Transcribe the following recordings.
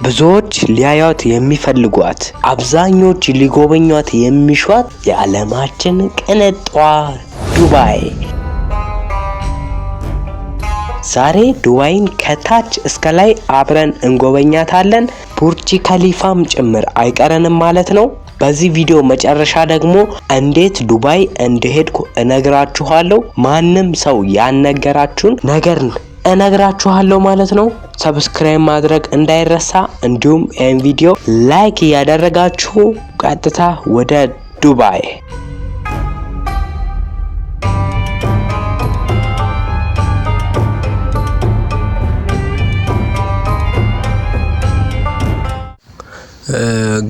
ብዙዎች ሊያዩት የሚፈልጓት አብዛኞች ሊጎበኟት የሚሿት የዓለማችን ቅንጧ ዱባይ። ዛሬ ዱባይን ከታች እስከ ላይ አብረን እንጎበኛታለን። ቡርጅ ከሊፋም ጭምር አይቀረንም ማለት ነው። በዚህ ቪዲዮ መጨረሻ ደግሞ እንዴት ዱባይ እንደሄድኩ እነግራችኋለሁ። ማንም ሰው ያልነገራችሁን ነገር እነግራችኋለሁ ማለት ነው። ሰብስክራይብ ማድረግ እንዳይረሳ፣ እንዲሁም ይህን ቪዲዮ ላይክ ያደረጋችሁ ቀጥታ ወደ ዱባይ።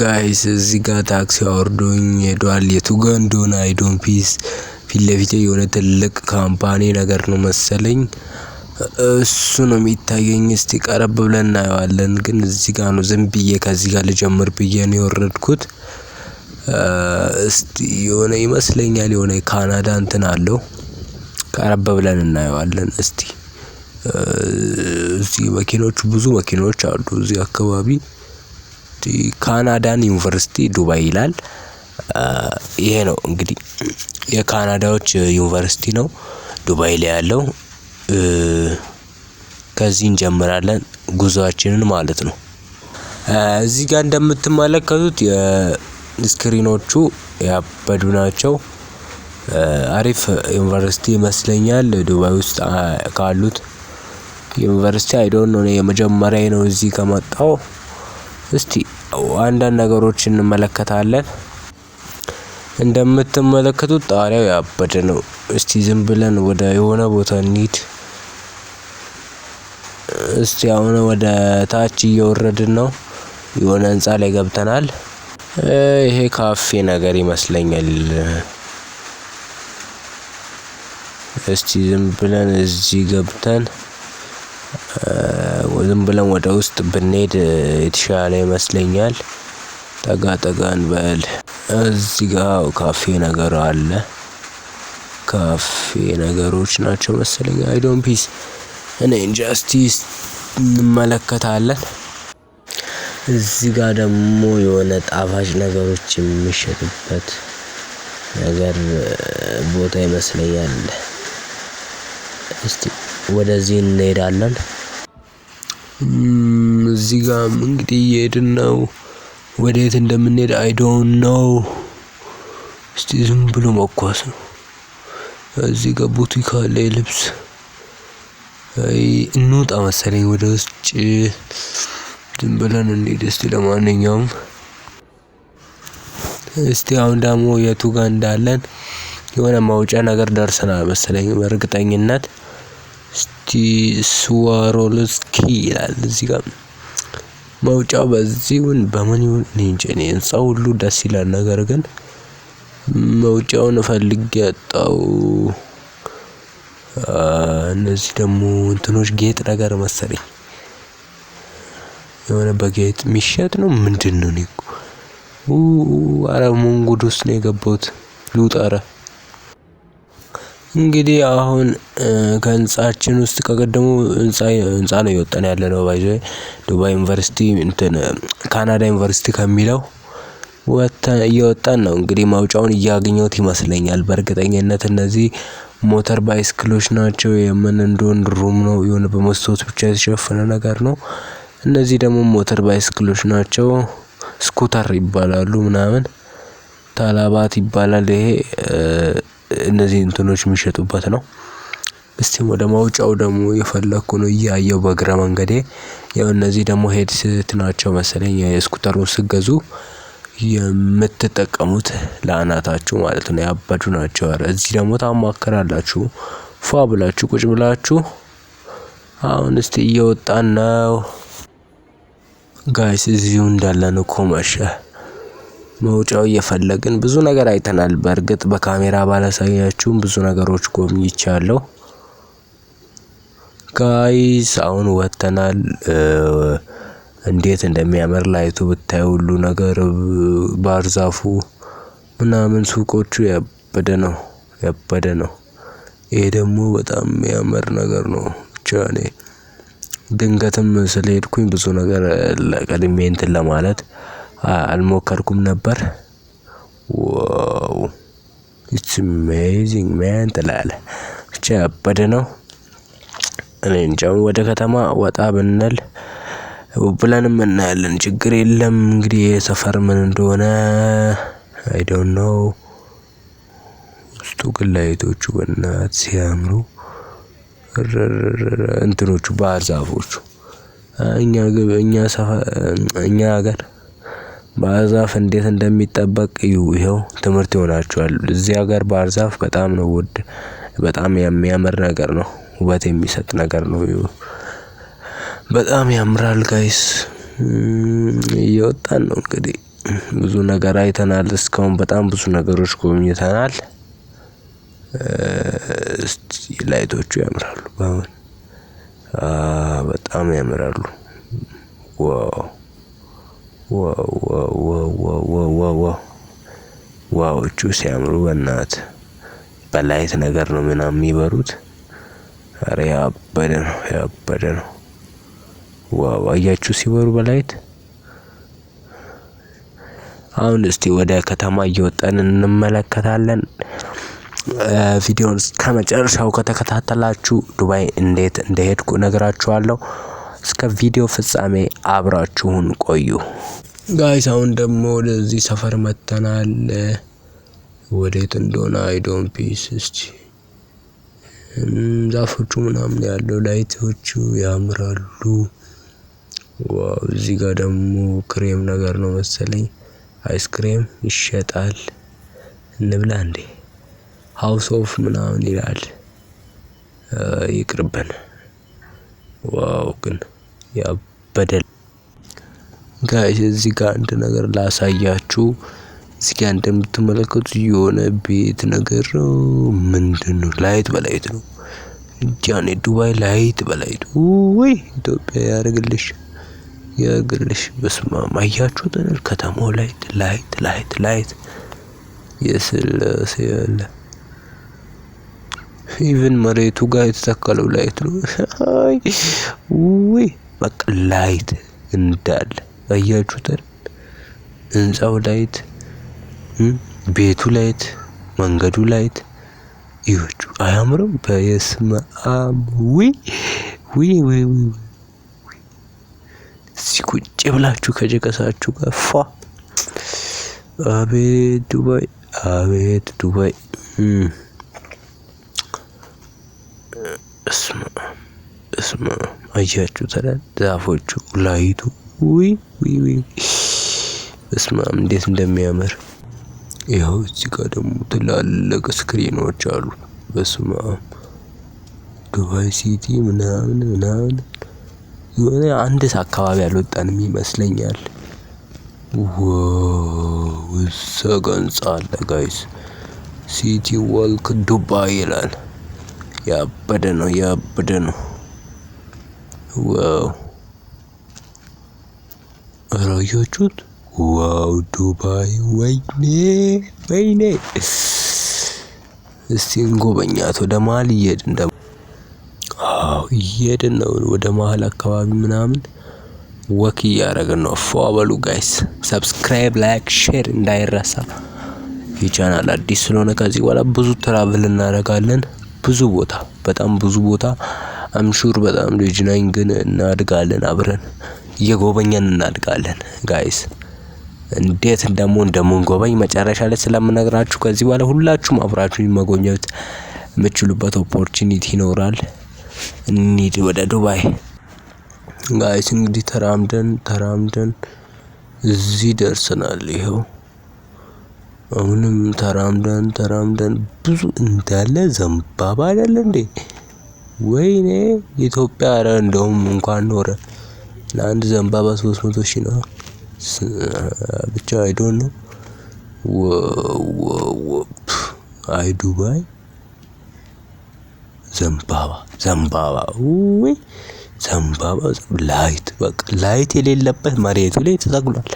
ጋይስ እዚህ ጋር ታክሲ አወርዶኝ ሄዷል። የቱ ጋር እንደሆነ አይ ዶንት ፒስ ፊት ለፊቴ የሆነ ትልቅ ካምፓኒ ነገር ነው መሰለኝ፣ እሱ ነው የሚታየኝ። እስቲ ቀረብ ብለን እናየዋለን። ግን እዚህ ጋር ነው ዝም ብዬ ከዚህ ጋር ልጀምር ብዬ ነው የወረድኩት። እስቲ የሆነ ይመስለኛል የሆነ ካናዳ እንትን አለው። ቀረብ ብለን እናየዋለን እስቲ። እዚህ መኪኖች ብዙ መኪኖች አሉ እዚህ አካባቢ። ካናዳን ዩኒቨርሲቲ ዱባይ ይላል። ይሄ ነው እንግዲህ የካናዳዎች ዩኒቨርሲቲ ነው ዱባይ ላይ ያለው። ከዚህ እንጀምራለን ጉዞአችንን ማለት ነው። እዚህ ጋር እንደምትመለከቱት የስክሪኖቹ ያበዱ ናቸው። አሪፍ ዩኒቨርሲቲ ይመስለኛል ዱባይ ውስጥ ካሉት ዩኒቨርሲቲ። አይ ዶንት ኖ የመጀመሪያ ነው እዚህ ከመጣው። እስቲ አንዳንድ ነገሮችን እንመለከታለን። እንደምትመለከቱት ጣሪያው ያበደ ነው። እስቲ ዝም ብለን ወደ የሆነ ቦታ እንሂድ። እስቲ አሁን ወደ ታች እየወረድን ነው። የሆነ ህንጻ ላይ ገብተናል። ይሄ ካፌ ነገር ይመስለኛል። እስቲ ዝም ብለን እዚህ ገብተን ዝም ብለን ወደ ውስጥ ብንሄድ የተሻለ ይመስለኛል። ጠጋ ጠጋ እንበል። እዚህ ጋር ካፌ ነገር አለ። ካፌ ነገሮች ናቸው መሰለኝ። አይ ዶንት ፒስ እኔ ኢንጃስቲስ እንመለከታለን። እዚህ ጋር ደግሞ የሆነ ጣፋጭ ነገሮች የሚሸጡበት ነገር ቦታ ይመስለኛል። እስቲ ወደዚህ እንሄዳለን። እዚህ ጋር እንግዲህ እየሄድን ነው። ወዴት እንደምንሄድ አይ ዶንት ኖ። እስቲ ዝም ብሎ መጓዝ ነው። እዚህ ጋር ቡቲክ አለ የልብስ። እንውጣ መሰለኝ ወደ ውጭ። ዝም ብለን እንሂድ እስቲ። ለማንኛውም እስቲ አሁን ደግሞ የቱ ጋር እንዳለን የሆነ ማውጫ ነገር ደርሰናል መሰለኝ በእርግጠኝነት። እስቲ ስዋሮልስኪ ይላል እዚህ ጋር መውጫው። በዚሁን በምን ይሁን እንጂ ህንጻው ሁሉ ደስ ይላል። ነገር ግን መውጫውን ፈልጌ ያጣው። እነዚህ ደግሞ እንትኖች ጌጥ ነገር መሰለኝ የሆነ በጌጥ የሚሸጥ ነው ምንድነው? አረ መንጉድ ውስጥ ነው የገባሁት። ልውጣ። እንግዲህ አሁን ከህንጻችን ውስጥ ከቀደሙ ህንጻ ነው እየወጣን ያለነው። ባይዘይ ዱባይ ዩኒቨርሲቲ እንትን ካናዳ ዩኒቨርሲቲ ከሚለው እየወጣን ነው። እንግዲህ ማውጫውን እያገኘሁት ይመስለኛል በእርግጠኝነት። እነዚህ ሞተር ባይስክሎች ናቸው። የምን እንደሆነ ሩም ነው የሆነ በመስታወት ብቻ የተሸፈነ ነገር ነው። እነዚህ ደግሞ ሞተር ባይስክሎች ናቸው። ስኩተር ይባላሉ ምናምን። ታላባት ይባላል ይሄ። እነዚህ እንትኖች የሚሸጡበት ነው። እስቲ ወደ ማውጫው ደግሞ የፈለኩ ነው እያየው በእግረ መንገዴ። ያው እነዚህ ደግሞ ሄድሴት ናቸው መሰለኝ የስኩተሩን ስገዙ የምትጠቀሙት ለአናታችሁ ማለት ነው። ያበዱ ናቸው። እዚህ ደግሞ ታማከራላችሁ ፏ ብላችሁ ቁጭ ብላችሁ። አሁን እስቲ እየወጣን ነው ጋይስ። እዚሁ እንዳለን እኮ መሸ። መውጫው እየፈለግን ብዙ ነገር አይተናል። በእርግጥ በካሜራ ባላሳያችሁም ብዙ ነገሮች ጎብኝቻለሁ ጋይስ። አሁን ወጥተናል። እንዴት እንደሚያምር ላይቱ ብታዩ ሁሉ ነገር ባህር ዛፉ ምናምን ሱቆቹ ያበደ ነው። ይሄ ደግሞ በጣም የሚያምር ነገር ነው። ብቻ እኔ ድንገትም ስለሄድኩኝ ብዙ ነገር ቀድሜ እንትን ለማለት አልሞከርኩም ነበር። ዋው ኢትስ አሜዚንግ ማን ትላለህ። ብቻ ያበደ ነው። እኔ እንጃ ወደ ከተማ ወጣ ብንል ብለንም እናያለን። ችግር የለም እንግዲህ የሰፈር ምን እንደሆነ አይ ዶንት ኖ። ውስጡ ግን ላይቶቹ በእናትህ ሲያምሩ እንትኖቹ ባህር ዛፎቹ እኛ ሀገር ባህር ዛፍ እንዴት እንደሚጠበቅ እዩ። ይኸው ትምህርት ይሆናችኋል። እዚህ ሀገር ባህር ዛፍ በጣም ነው ውድ፣ በጣም የሚያምር ነገር ነው፣ ውበት የሚሰጥ ነገር ነው። በጣም ያምራል ጋይስ። እየወጣን ነው እንግዲህ ብዙ ነገር አይተናል። እስካሁን በጣም ብዙ ነገሮች ጎብኝተናል። እስቲ ላይቶቹ ያምራሉ። በጣም ያምራሉ። ዋው ዋው ዋው ዋው ዋው ዋዎቹ ሲያምሩ በእናትህ በላይት ነገር ነው ምናምን የሚበሩት። ኧረ ያበደ ነው ያበደ ነው። ዋው አያችሁ ሲበሩ በላይት። አሁን እስቲ ወደ ከተማ እየወጣን እንመለከታለን። ቪዲዮውን እስከመጨረሻው ከተከታተላችሁ ዱባይ እንዴት እንደሄድኩ እነግራችኋለሁ። እስከ ቪዲዮ ፍጻሜ አብራችሁን ቆዩ ጋይስ። አሁን ደግሞ ወደዚህ ሰፈር መጥተናል። ወዴት እንደሆነ አይ ዶንት ፒስ። እስቲ ዛፎቹ ምናምን ያለው ላይቶቹ ያምራሉ። ዋው እዚህ ጋር ደግሞ ክሬም ነገር ነው መሰለኝ፣ አይስክሬም ይሸጣል። እንብላ እንዴ? ሃውስ ኦፍ ምናምን ይላል። ይቅርብን። ዋው ግን ያበደ ጋይስ። እዚህ ጋር አንድ ነገር ላሳያችሁ። እዚህ ጋር እንደምትመለከቱት የሆነ ቤት ነገር ነው። ምንድነው? ላይት በላይት ነው። ጃኔ ዱባይ ላይት በላይት። ወይ ኢትዮጵያ ያርግልሽ ያርግልሽ። በስማም አያችሁት? ከተማው ላይት ላይት ላይት ላይት የስላሴ ያለ ኢቭን መሬቱ ጋር የተተከለው ላይት ነው። ወይ በቃ ላይት እንዳለ አያችሁት? ህንጻው ላይት፣ ቤቱ ላይት፣ መንገዱ ላይት። ይወቹ አያምርም? በስመ አብ። ወይ ወይ ወይ ወይ ሲቁጭ ብላችሁ ከጀቀሳችሁ ጋር ፏ። አቤት ዱባይ፣ አቤት ዱባይ። እስማ አያችሁ ተላል ዛፎቹ፣ ላይቱ። ወይ ወይ ወይ እስማም እንዴት እንደሚያምር። ይኸው እዚህ ጋር ደግሞ ትላልቅ ስክሪኖች አሉ። በስመ አብ ዱባይ ሲቲ ምናምን ምናምን። የሆነ አንድ አካባቢ አልወጣንም ይመስለኛል። ዋው እዛ ጋ ህንጻ አለ ጋይስ። ሲቲ ወልክ ዱባይ ይላል። ያበደ ነው ያበደ ነው። ዋው አያችሁት? ዋው ዱባይ። ወይኔ ወይኔ። እስቲ እንጎበኛት። ወደ መሀል እየሄድን ደግሞ እየሄድን ነው ወደ መሀል አካባቢ ምናምን ወክ እያደረግን ነው። ፏ በሉ ጋይስ። ሰብስክራይብ፣ ላይክ፣ ሼር እንዳይረሳ። ይህ ቻናል አዲስ ስለሆነ ከዚህ በኋላ ብዙ ትራቭል እናደርጋለን። ብዙ ቦታ፣ በጣም ብዙ ቦታ። አምሹር በጣም ልጅ ነኝ ግን እናድጋለን። አብረን እየጎበኘን እናድጋለን ጋይስ። እንዴት እንደምንጎበኝ መጨረሻ ላይ ስለምነግራችሁ ከዚህ በኋላ ሁላችሁም አብራችሁኝ መጎብኘት የምትችሉበት ኦፖርቹኒቲ ይኖራል። እንሂድ ወደ ዱባይ ጋይስ። እንግዲህ ተራምደን እዚህ ደርሰናል። ይኸው አሁንም ተራምደን ብዙ እንዳለ ዘንባባ አይደለ እንዴ? ወይኔ ኢትዮጵያ። ኧረ እንደውም እንኳን ኖረ ለአንድ ዘንባባ 300,000 ነው። ብቻ አይ ዶንት ኖ። አይ ዱባይ ዘንባባ ወይ ዘንባባ ላይት። በቃ ላይት የሌለበት መሬቱ ላይ ተተክሏል።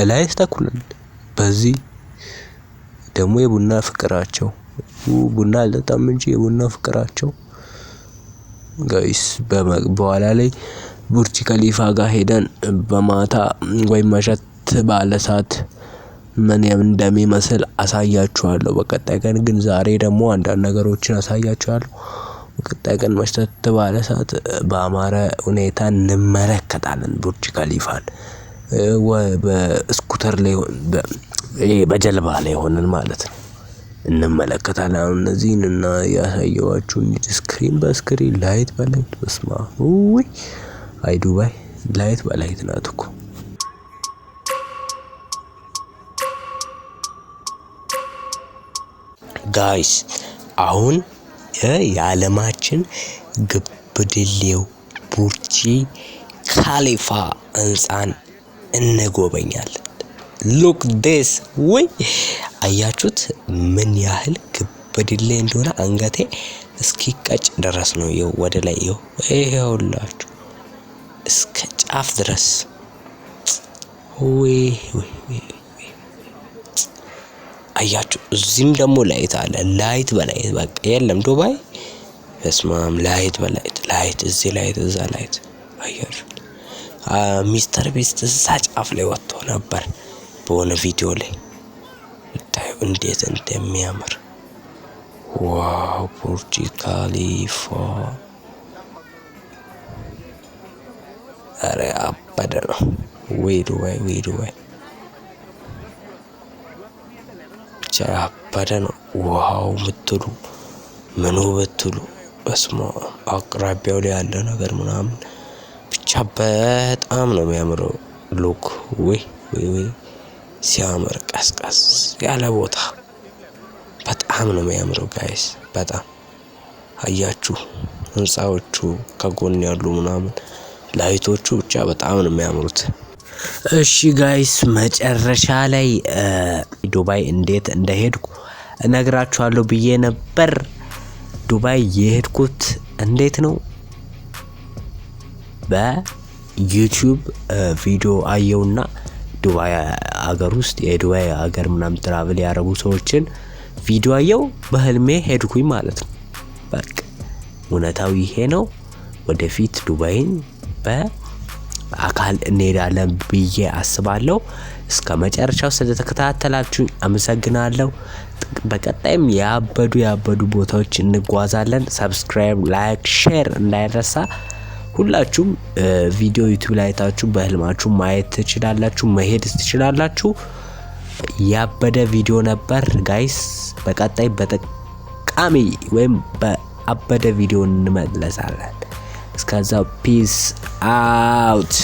ላይት ተተክሏል። በዚህ ደግሞ የቡና ፍቅራቸው፣ ቡና አልጠጣም እንጂ የቡና ፍቅራቸው ጋይስ። በኋላ ላይ ቡርጅ ከሊፋ ጋር ሄደን በማታ ወይም መሸት ባለ ሰዓት ምን እንደሚመስል አሳያችኋለሁ በቀጣይ ቀን። ግን ዛሬ ደግሞ አንዳንድ ነገሮችን አሳያችኋለሁ። በቀጣይ ቀን መሸት ባለ ሰዓት በአማረ ሁኔታ እንመለከታለን ቡርጅ ከሊፋን በስኩተር ላይ በጀልባ ላይ ሆነን ማለት ነው እንመለከታለን። አሁን እነዚህን እና ያሳየኋችሁን ስክሪን በስክሪን ላይት በላይት በስማ ውይ አይ ዱባይ ላይት በላይት ናት እኮ። ጋይስ አሁን የዓለማችን ግብድሌው ቡርጅ ካሊፋ ህንፃን እንጎበኛለን። ሉክ ዲስ ወይ አያችሁት ምን ያህል ግብድሌ እንደሆነ? አንገቴ እስኪቀጭ ድረስ ነው። ይኸው ወደ ላይ ይኸውላችሁ እስከ ጫፍ ድረስ ወይ አያችሁ። እዚህም ደግሞ ላይት አለ። ላይት በላይት በቃ የለም ዱባይ በስማም ላይት በላይት ላይት እዚህ ላይት እዛ ላይት አያችሁ። ሚስተር ቢስት እዛ ጫፍ ላይ ወጥቶ ነበር በሆነ ቪዲዮ ላይ ታዩ እንዴት እንደሚያምር። ዋው ቡርጅ ካሊፋ አረ አበደ ነው። ወይ ዱባይ ብቻ አበደ ነው። ዋው ምትሉ ምኑ ብትሉ በስማ አቅራቢያው ላይ ያለ ነገር ምናምን ብቻ በጣም ነው የሚያምረው። ሉክ ወይ ሲያምር ቀስቀስ ያለ ቦታ በጣም ነው የሚያምረው ጋይስ። በጣም አያችሁ ህንፃዎቹ ከጎን ያሉ ምናምን ላይቶቹ ብቻ በጣም ነው የሚያምሩት። እሺ ጋይስ መጨረሻ ላይ ዱባይ እንዴት እንደሄድኩ እነግራችኋለሁ ብዬ ነበር። ዱባይ የሄድኩት እንዴት ነው? በዩቲዩብ ቪዲዮ አየውና ዱባይ ሀገር ውስጥ የዱባይ ሀገር ምናምን ትራቭል ያደረጉ ሰዎችን ቪዲዮ አየው፣ በህልሜ ሄድኩኝ ማለት ነው። በቃ እውነታው ይሄ ነው። ወደፊት ዱባይን በአካል እንሄዳለን ብዬ አስባለሁ። እስከ መጨረሻው ስለተከታተላችሁ አመሰግናለሁ። በቀጣይም ያበዱ ቦታዎች እንጓዛለን። ሰብስክራይብ፣ ላይክ፣ ሼር እንዳይረሳ። ሁላችሁም ቪዲዮ ዩቲዩብ ላይ አይታችሁ በህልማችሁ ማየት ትችላላችሁ፣ መሄድ ትችላላችሁ። ያበደ ቪዲዮ ነበር ጋይስ። በቀጣይ በጠቃሚ ወይም በአበደ ቪዲዮ እንመለሳለን። እስከዛው ፒስ አውት።